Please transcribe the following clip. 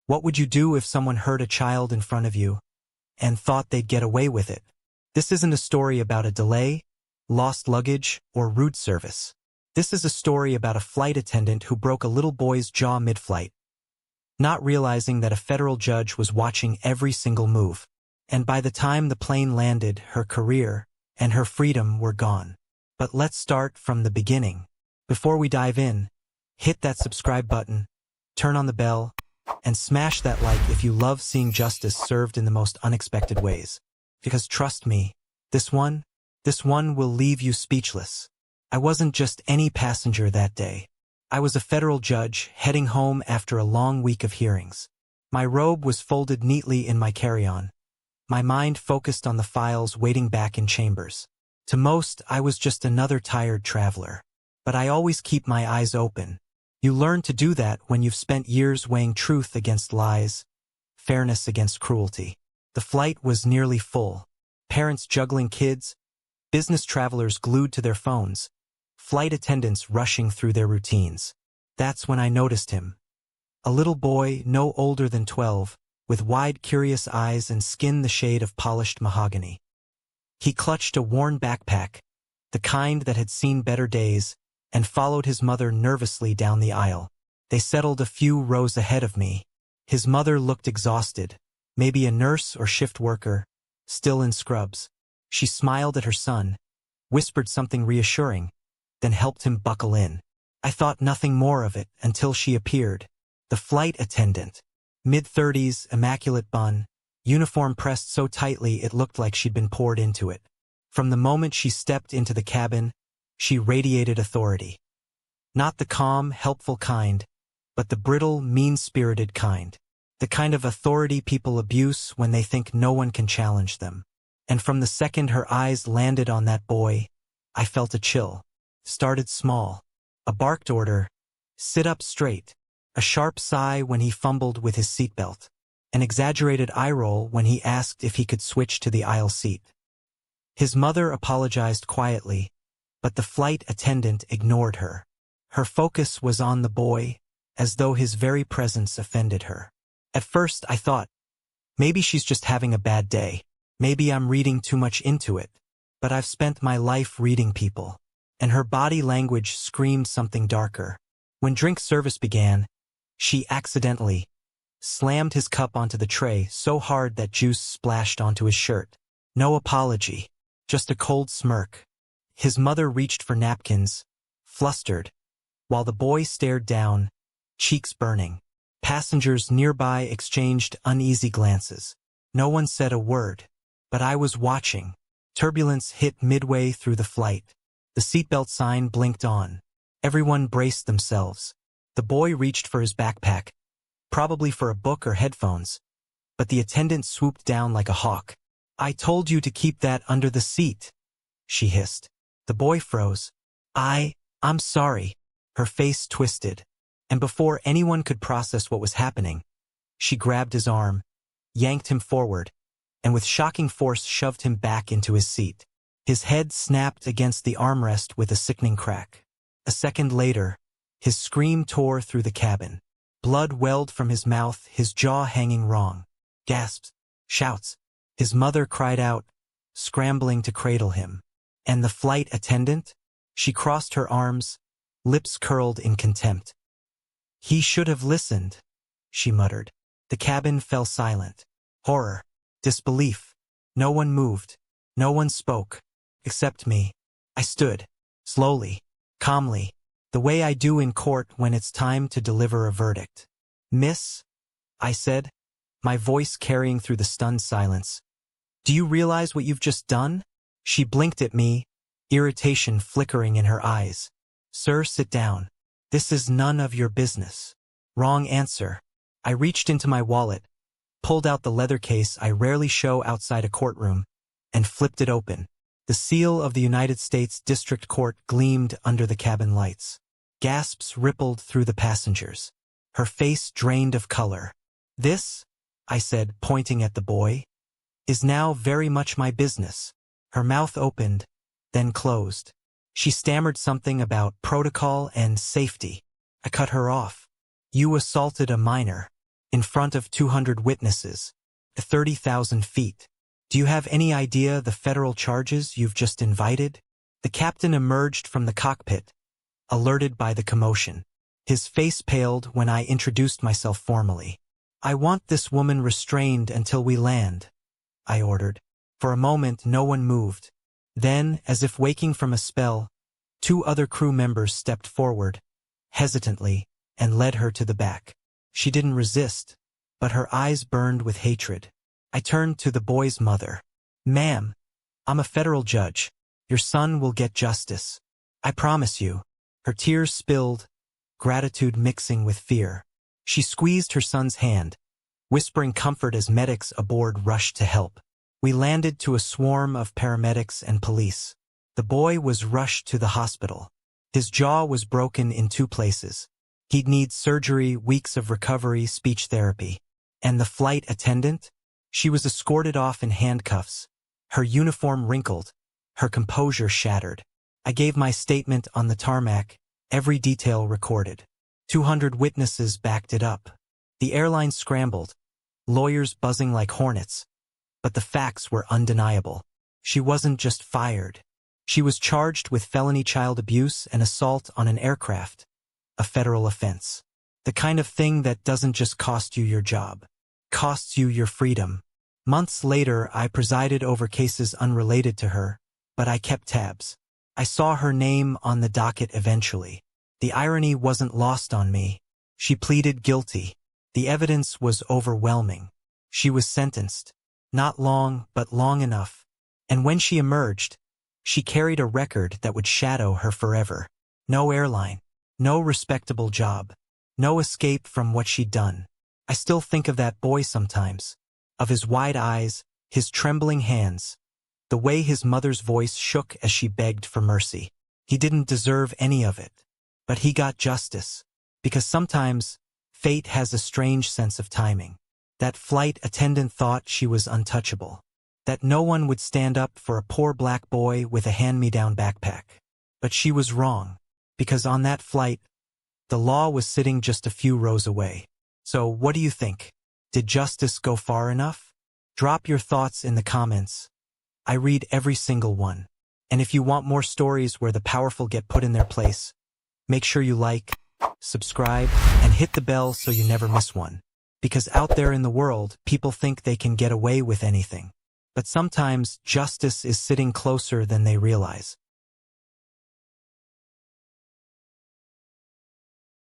What would you do if someone hurt a child in front of you and thought they'd get away with it? This isn't a story about a delay, lost luggage, or rude service. This is a story about a flight attendant who broke a little boy's jaw mid-flight, not realizing that a federal judge was watching every single move. And by the time the plane landed, her career and her freedom were gone. But let's start from the beginning. Before we dive in, hit that subscribe button, turn on the bell, and smash that like if you love seeing justice served in the most unexpected ways. Because trust me, this one will leave you speechless. I wasn't just any passenger that day. I was a federal judge heading home after a long week of hearings. My robe was folded neatly in my carry-on. My mind focused on the files waiting back in chambers. To most, I was just another tired traveler. But I always keep my eyes open. You learn to do that when you've spent years weighing truth against lies, fairness against cruelty. The flight was nearly full. Parents juggling kids, business travelers glued to their phones, flight attendants rushing through their routines. That's when I noticed him. A little boy no older than 12, with wide, curious eyes and skin the shade of polished mahogany. He clutched a worn backpack, the kind that had seen better days, and followed his mother nervously down the aisle. They settled a few rows ahead of me. His mother looked exhausted, maybe a nurse or shift worker, still in scrubs. She smiled at her son, whispered something reassuring, then helped him buckle in. I thought nothing more of it until she appeared. The flight attendant. Mid-30s, immaculate bun, uniform pressed so tightly it looked like she'd been poured into it. From the moment she stepped into the cabin, she radiated authority. Not the calm, helpful kind, but the brittle, mean-spirited kind. The kind of authority people abuse when they think no one can challenge them. And from the second her eyes landed on that boy, I felt a chill. Started small. A barked order, sit up straight. A sharp sigh when he fumbled with his seatbelt. An exaggerated eye roll when he asked if he could switch to the aisle seat. His mother apologized quietly, but the flight attendant ignored her. Her focus was on the boy, as though his very presence offended her. At first I thought, maybe she's just having a bad day. Maybe I'm reading too much into it. But I've spent my life reading people. And her body language screamed something darker. When drink service began, she accidentally slammed his cup onto the tray so hard that juice splashed onto his shirt. No apology, just a cold smirk. His mother reached for napkins, flustered, while the boy stared down, cheeks burning. Passengers nearby exchanged uneasy glances. No one said a word, but I was watching. Turbulence hit midway through the flight. The seatbelt sign blinked on. Everyone braced themselves. The boy reached for his backpack, probably for a book or headphones, but the attendant swooped down like a hawk. "I told you to keep that under the seat," she hissed. The boy froze. I'm sorry." Her face twisted, and before anyone could process what was happening, she grabbed his arm, yanked him forward, and with shocking force shoved him back into his seat. His head snapped against the armrest with a sickening crack. A second later, his scream tore through the cabin. Blood welled from his mouth, his jaw hanging wrong. Gasps, shouts. His mother cried out, scrambling to cradle him. And the flight attendant? She crossed her arms, lips curled in contempt. "He should have listened," she muttered. The cabin fell silent. Horror, disbelief. No one moved. No one spoke. Except me. I stood, slowly, calmly, the way I do in court when it's time to deliver a verdict. "Miss," I said, my voice carrying through the stunned silence, "do you realize what you've just done?" She blinked at me, irritation flickering in her eyes. "Sir, sit down. This is none of your business." Wrong answer. I reached into my wallet, pulled out the leather case I rarely show outside a courtroom, and flipped it open. The seal of the United States District Court gleamed under the cabin lights. Gasps rippled through the passengers. Her face drained of color. "This," I said, pointing at the boy, "is now very much my business." Her mouth opened, then closed. She stammered something about protocol and safety. I cut her off. "You assaulted a minor. in front of 200 witnesses, 30,000 feet. Do you have any idea the federal charges you've just invited? The captain emerged from the cockpit, alerted by the commotion. His face paled when I introduced myself formally. I want this woman restrained until we land, I ordered. For a moment, no one moved. Then, as if waking from a spell, 2 other crew members stepped forward, hesitantly, and led her to the back. She didn't resist, but her eyes burned with hatred. I turned to the boy's mother. Ma'am, I'm a federal judge. Your son will get justice. I promise you. Her tears spilled, gratitude mixing with fear. She squeezed her son's hand, whispering comfort as medics aboard rushed to help. We landed to a swarm of paramedics and police. The boy was rushed to the hospital. His jaw was broken in 2 places. He'd need surgery, weeks of recovery, speech therapy. And the flight attendant? She was escorted off in handcuffs, her uniform wrinkled, her composure shattered. I gave my statement on the tarmac, every detail recorded. 200 witnesses backed it up. The airline scrambled, lawyers buzzing like hornets. But the facts were undeniable. She wasn't just fired. She was charged with felony child abuse and assault on an aircraft, a federal offense. The kind of thing that doesn't just cost you your job, costs you your freedom. Months later, I presided over cases unrelated to her, but I kept tabs. I saw her name on the docket eventually. The irony wasn't lost on me. She pleaded guilty. The evidence was overwhelming. She was sentenced. Not long, but long enough. And when she emerged, she carried a record that would shadow her forever. No airline, no respectable job, no escape from what she'd done. I still think of that boy sometimes, of his wide eyes, his trembling hands, the way his mother's voice shook as she begged for mercy. He didn't deserve any of it, but he got justice, because sometimes fate has a strange sense of timing. That flight attendant thought she was untouchable, that no one would stand up for a poor black boy with a hand-me-down backpack. But she was wrong, because on that flight, the law was sitting just a few rows away. So what do you think? Did justice go far enough? Drop your thoughts in the comments. I read every single one. And if you want more stories where the powerful get put in their place, make sure you like, subscribe, and hit the bell so you never miss one. Because out there in the world, people think they can get away with anything. But sometimes justice is sitting closer than they realize.